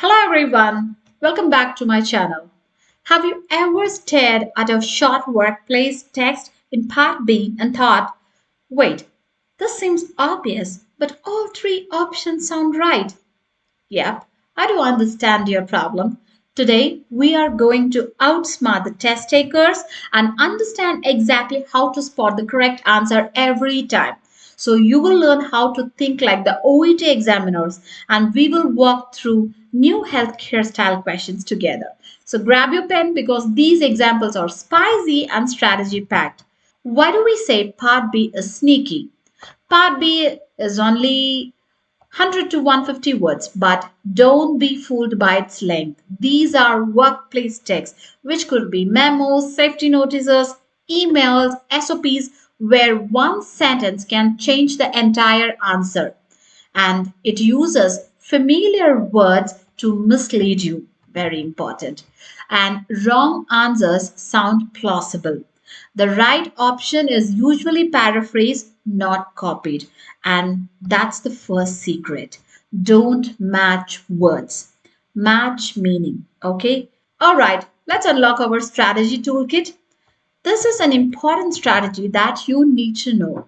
Hello everyone, welcome back to my channel. Have you ever stared at a short workplace text in part B and thought, wait, this seems obvious, but all three options sound right? Yep, I do understand your problem. Today, we are going to outsmart the test takers and understand exactly how to spot the correct answer every time. So, you will learn how to think like the OET examiners, and we will walk through new healthcare style questions together. So, grab your pen because these examples are spicy and strategy packed. Why do we say part B is sneaky? Part B is only 100 to 150 words, but don't be fooled by its length. These are workplace texts, which could be memos, safety notices, emails, SOPs, where one sentence can change the entire answer. And it uses familiar words to mislead you. Very important. And wrong answers sound plausible. The right option is usually paraphrased, not copied. And that's the first secret. Don't match words, match meaning. Okay? All right, let's unlock our strategy toolkit. This is an important strategy that you need to know.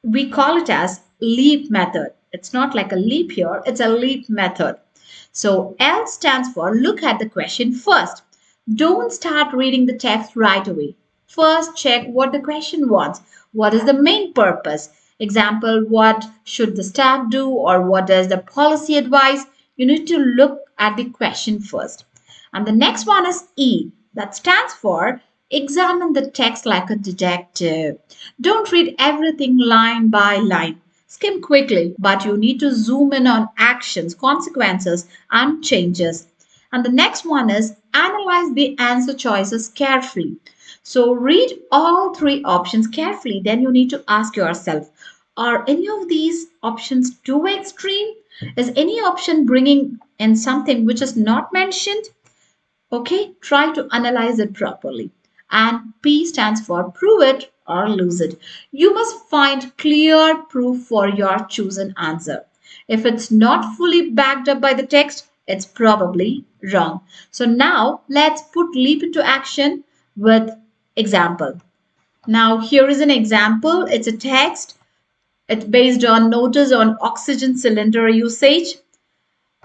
We call it as leap method. It's not like a leap year, it's a leap method. So L stands for look at the question first. Don't start reading the text right away. First check what the question wants. What is the main purpose? Example, what should the staff do or what does the policy advise? You need to look at the question first. And the next one is E. That stands for examine the text like a detective. Don't read everything line by line. Skim quickly, but you need to zoom in on actions, consequences, and changes. And the next one is analyze the answer choices carefully. So read all three options carefully. Then you need to ask yourself, are any of these options too extreme? Is any option bringing in something which is not mentioned? Okay, try to analyze it properly. And P stands for prove it or lose it. You must find clear proof for your chosen answer. If it's not fully backed up by the text, it's probably wrong. So now let's put leap into action with example. Now here is an example. It's a text. It's based on notice on oxygen cylinder usage.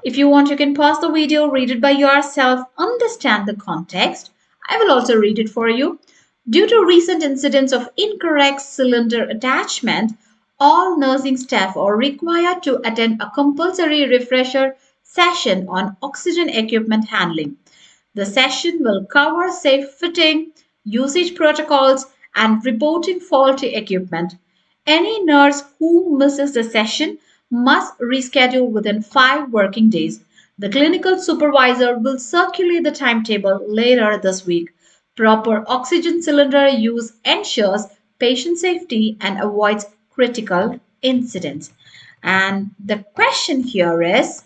If you want, you can pause the video, read it by yourself, understand the context. I will also read it for you. Due to recent incidents of incorrect cylinder attachment, all nursing staff are required to attend a compulsory refresher session on oxygen equipment handling. The session will cover safe fitting, usage protocols, and reporting faulty equipment. Any nurse who misses the session must reschedule within 5 working days. The clinical supervisor will circulate the timetable later this week. Proper oxygen cylinder use ensures patient safety and avoids critical incidents. And the question here is,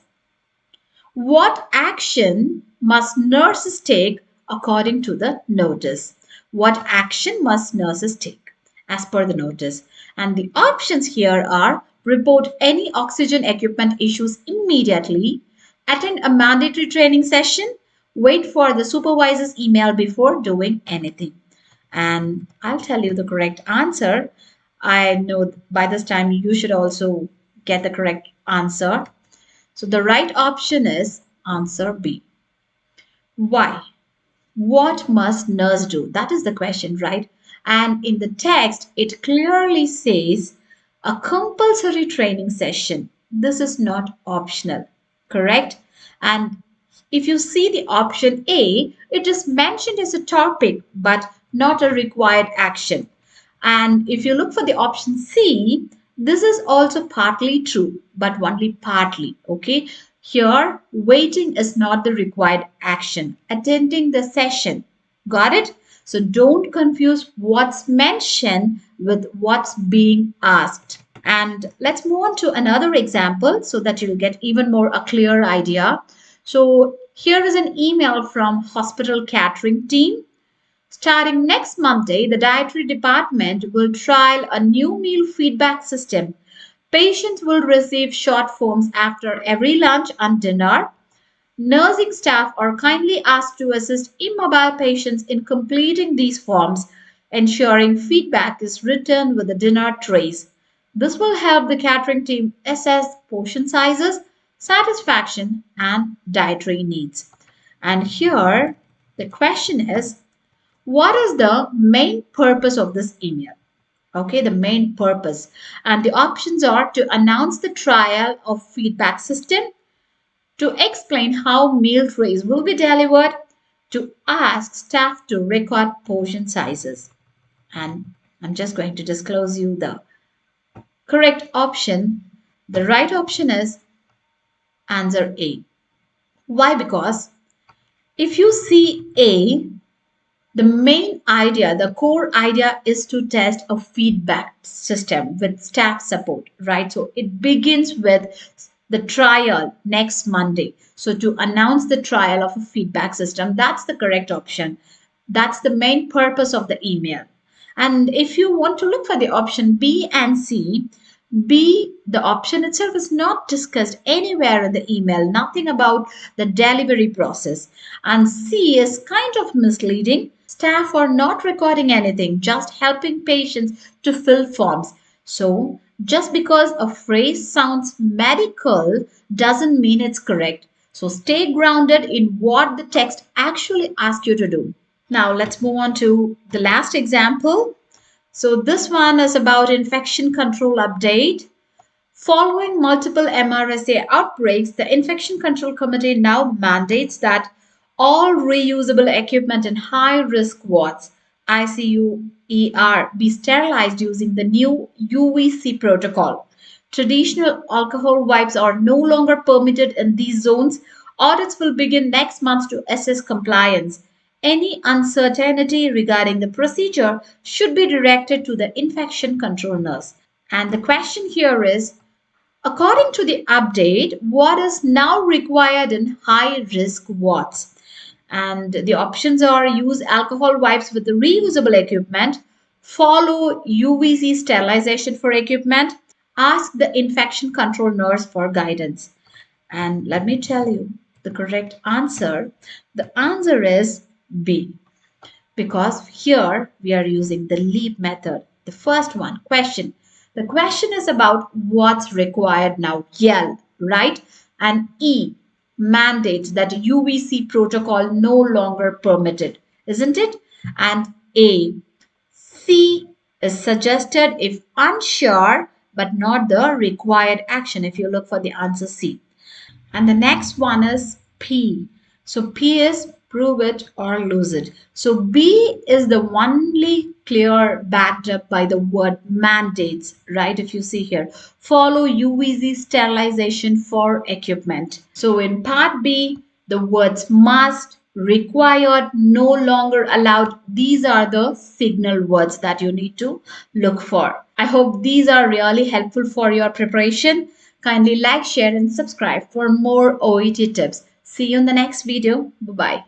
what action must nurses take according to the notice? What action must nurses take as per the notice? And the options here are report any oxygen equipment issues immediately, attend a mandatory training session, wait for the supervisor's email before doing anything. And I'll tell you the correct answer. I know by this time you should also get the correct answer. So the right option is answer B. Why? What must nurse do? That is the question, right? And in the text, it clearly says a compulsory training session. This is not optional, correct? And if you see the option A, it is mentioned as a topic but not a required action. And if you look for the option C, this is also partly true, but only partly. Okay. Here, waiting is not the required action. Attending the session. Got it? So don't confuse what's mentioned with what's being asked. And let's move on to another example so that you'll get even more a clear idea. So here is an email from hospital catering team. Starting next Monday, the dietary department will trial a new meal feedback system. Patients will receive short forms after every lunch and dinner. Nursing staff are kindly asked to assist immobile patients in completing these forms, ensuring feedback is written with the dinner trays. This will help the catering team assess portion sizes, satisfaction, and dietary needs. And here, the question is, what is the main purpose of this email? Okay, the main purpose. And the options are to announce the trial of feedback system, to explain how meal trays will be delivered, to ask staff to record portion sizes. And I'm just going to disclose you the correct option. The right option is answer A. Why? Because if you see A, the main idea, the core idea is to test a feedback system with staff support, right? So it begins with the trial next Monday. So to announce the trial of a feedback system, that's the correct option. That's the main purpose of the email. And if you want to look for the option B and C, B, the option itself is not discussed anywhere in the email, nothing about the delivery process. And C is kind of misleading. Staff are not recording anything, just helping patients to fill forms. So, just because a phrase sounds medical doesn't mean it's correct. So, stay grounded in what the text actually asks you to do. Now, let's move on to the last example. So this one is about infection control update. Following multiple MRSA outbreaks, the Infection Control Committee now mandates that all reusable equipment in high-risk wards, ICU, ER, be sterilized using the new UVC protocol. Traditional alcohol wipes are no longer permitted in these zones. Audits will begin next month to assess compliance. Any uncertainty regarding the procedure should be directed to the infection control nurse. And the question here is, according to the update, what is now required in high risk wards? And the options are use alcohol wipes with the reusable equipment, follow UVC sterilization for equipment, ask the infection control nurse for guidance. And let me tell you the correct answer. The answer is B, because here we are using the leap method. The first one, question. The question is about what's required now. L, right? And E, mandates that UVC protocol no longer permitted, isn't it? And A, C is suggested if unsure, but not the required action if you look for the answer C. And the next one is P. So P is prove it or lose it. So B is the only clear backed up by the word mandates, right? If you see here, follow UVC sterilization for equipment. So in part B, the words must, required, no longer allowed, these are the signal words that you need to look for. I hope these are really helpful for your preparation. Kindly like, share, and subscribe for more OET tips. See you in the next video. Bye bye.